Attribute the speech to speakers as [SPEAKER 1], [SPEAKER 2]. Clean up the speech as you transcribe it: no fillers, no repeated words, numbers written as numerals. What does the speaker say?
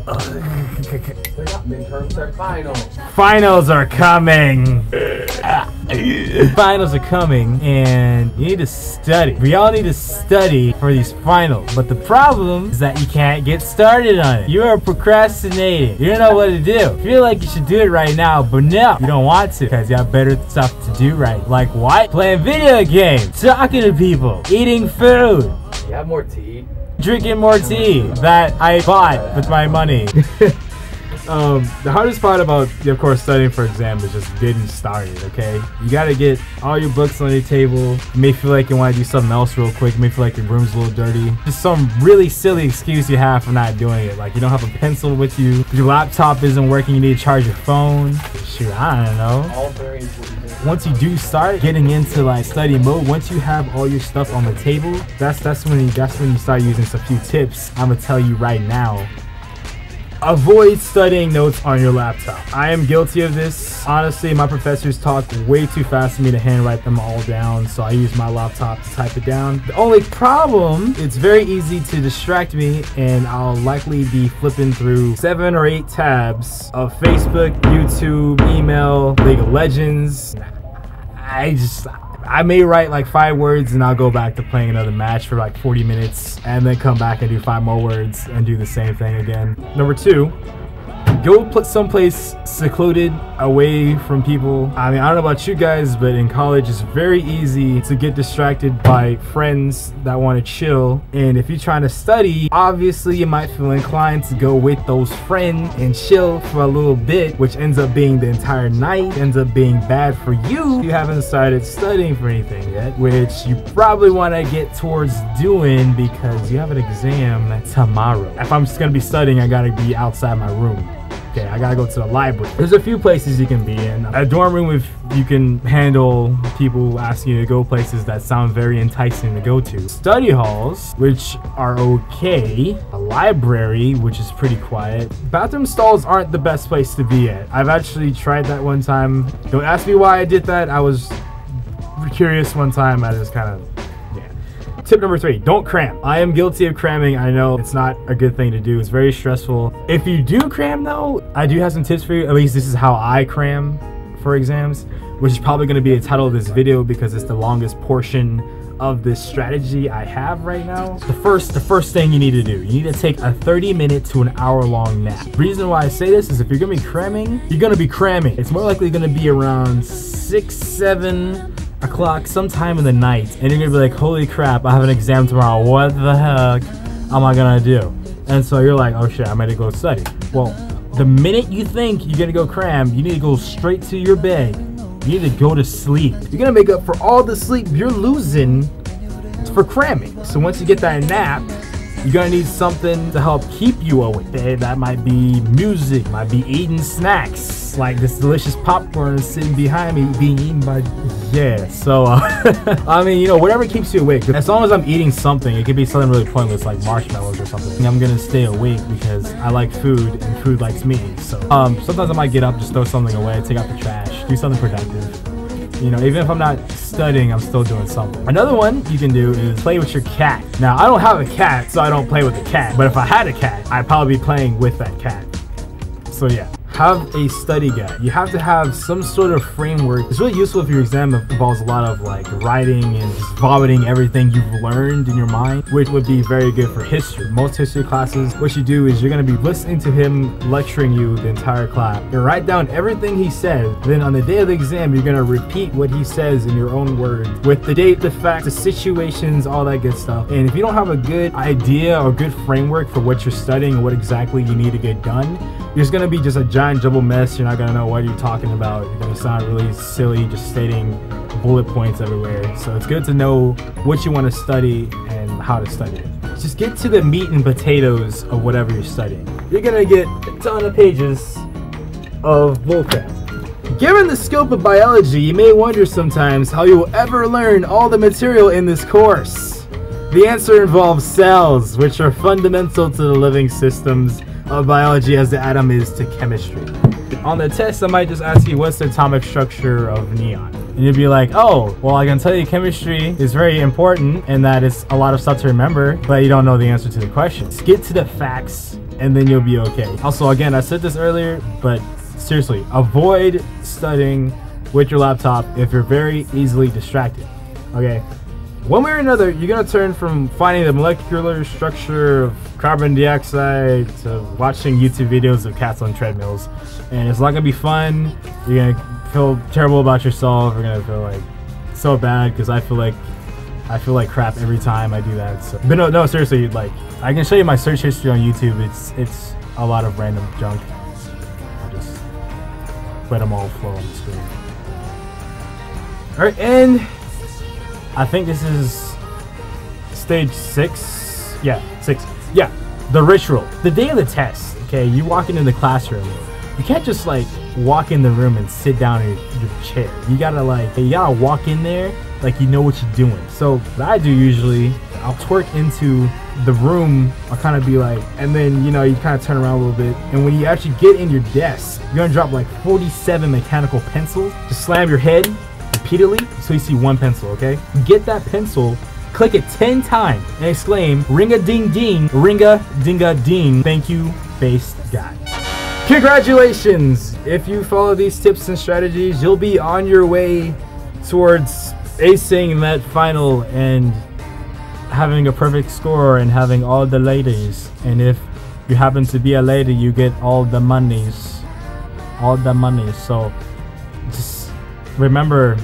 [SPEAKER 1] They're not midterms, they're finals.
[SPEAKER 2] Finals are coming. Finals are coming, and you need to study. We all need to study for these finals. But the problem is that you can't get started on it. You are procrastinating. You don't know what to do. You feel like you should do it right now, but no, you don't want to because you have better stuff to do right. Like what? Playing video games, talking to people, eating food.
[SPEAKER 1] You have more tea.
[SPEAKER 2] Drinking more tea that I bought with my money. The hardest part about, of course, studying for exams is just getting started, okay? You gotta get all your books on your table. You may feel like you want to do something else real quick. You may feel like your room's a little dirty. Just some really silly excuse you have for not doing it. Like you don't have a pencil with you, your laptop isn't working, you need to charge your phone. Shoot, I don't know.
[SPEAKER 1] All very important.
[SPEAKER 2] Once you do start getting into like study mode, once you have all your stuff on the table, that's when you start using some few tips I'm gonna tell you right now. Avoid studying notes on your laptop. I am guilty of this. Honestly, my professors talk way too fast for me to handwrite them all down, so I use my laptop to type it down. The only problem, it's very easy to distract me, and I'll likely be flipping through 7 or 8 tabs of Facebook, YouTube, email, League of Legends. I may write like 5 words and I'll go back to playing another match for like 40 minutes and then come back and do 5 more words and do the same thing again. Number 2, go put someplace secluded, away from people. I mean, I don't know about you guys, but in college it's very easy to get distracted by friends that want to chill. And if you're trying to study, obviously you might feel inclined to go with those friends and chill for a little bit, which ends up being the entire night, ends up being bad for you. You haven't started studying for anything yet, which you probably want to get towards doing because you have an exam tomorrow. If I'm just going to be studying, I got to be outside my room. Okay, I gotta go to the library. There's a few places you can be in. A dorm room, if you can handle people asking you to go places that sound very enticing to go to. Study halls, which are okay. A library, which is pretty quiet. Bathroom stalls aren't the best place to be at. I've actually tried that one time. Don't ask me why I did that. I was curious one time. I just kind of, yeah. Tip number 3, don't cram. I am guilty of cramming. I know it's not a good thing to do. It's very stressful. If you do cram though, I do have some tips for you. At least this is how I cram for exams, which is probably going to be the title of this video because it's the longest portion of this strategy I have right now. The first thing you need to do, you need to take a 30-minute to an hour-long nap. The reason why I say this is if you're going to be cramming, you're going to be cramming. It's more likely going to be around 6, 7 o'clock sometime in the night, and you're gonna be like, holy crap, I have an exam tomorrow, what the heck am I gonna do? And so you're like, oh shit, I'm gonna go study. Well, the minute you think you're gonna go cram, you need to go straight to your bed. You need to go to sleep. You're gonna make up for all the sleep you're losing for cramming. So once you get that nap, you're gonna need something to help keep you awake. That might be music, might be eating snacks, like this delicious popcorn sitting behind me being eaten by, yeah. So I mean, you know, whatever keeps you awake. As long as I'm eating something, it could be something really pointless like marshmallows or something. I'm gonna stay awake because I like food and food likes me. So sometimes I might get up, just throw something away, take out the trash, do something productive. You know, even if I'm not studying, I'm still doing something. Another one you can do is play with your cat. Now, I don't have a cat, so I don't play with the cat. But if I had a cat, I'd probably be playing with that cat. So yeah, have a study guide. You have to have some sort of framework. It's really useful if your exam involves a lot of like writing and just vomiting everything you've learned in your mind, which would be very good for history. Most history classes, what you do is you're gonna be listening to him lecturing you the entire class. You write down everything he says. Then on the day of the exam, you're gonna repeat what he says in your own words with the date, the facts, the situations, all that good stuff. And if you don't have a good idea or good framework for what you're studying and what exactly you need to get done, it's gonna be just a giant jumble mess. You're not gonna know what you're talking about. You're gonna sound really silly just stating bullet points everywhere. So it's good to know what you want to study and how to study it. Just get to the meat and potatoes of whatever you're studying. You're gonna get a ton of pages of bullcrap. Given the scope of biology, you may wonder sometimes how you will ever learn all the material in this course. The answer involves cells, which are fundamental to the living systems of biology as the atom is to chemistry. On the test, I might just ask you what's the atomic structure of neon. And you'd be like, oh, well, I can tell you chemistry is very important and that it's a lot of stuff to remember, but you don't know the answer to the question. Just get to the facts and then you'll be okay. Also, again, I said this earlier, but seriously, avoid studying with your laptop if you're very easily distracted. Okay, one way or another, you're gonna turn from finding the molecular structure of carbon dioxide to watching YouTube videos of cats on treadmills, and it's not gonna be fun. You're gonna feel terrible about yourself. You're gonna feel like so bad, because I feel like crap every time I do that. So, but no, seriously, like, I can show you my search history on YouTube. It's a lot of random junk. I'll just let them all flow on the screen. All right, and I think this is stage 6. Yeah, 6. Yeah, the ritual. The day of the test. Okay, you walk into the classroom. You can't just like walk in the room and sit down in your chair. You gotta walk in there like you know what you're doing. So what I do usually, I'll twerk into the room. I'll kind of be like, and then you kind of turn around a little bit. And when you actually get in your desk, you're gonna drop like 47 mechanical pencils. Just slam your head repeatedly so you see one pencil. Okay, get that pencil, click it 10 times, and exclaim, "Ring-a-ding-ding, ring-a-ding-a-ding. Thank you, based guy." Congratulations! If you follow these tips and strategies, you'll be on your way towards acing that final and having a perfect score and having all the ladies. And if you happen to be a lady, you get all the monies. So just remember,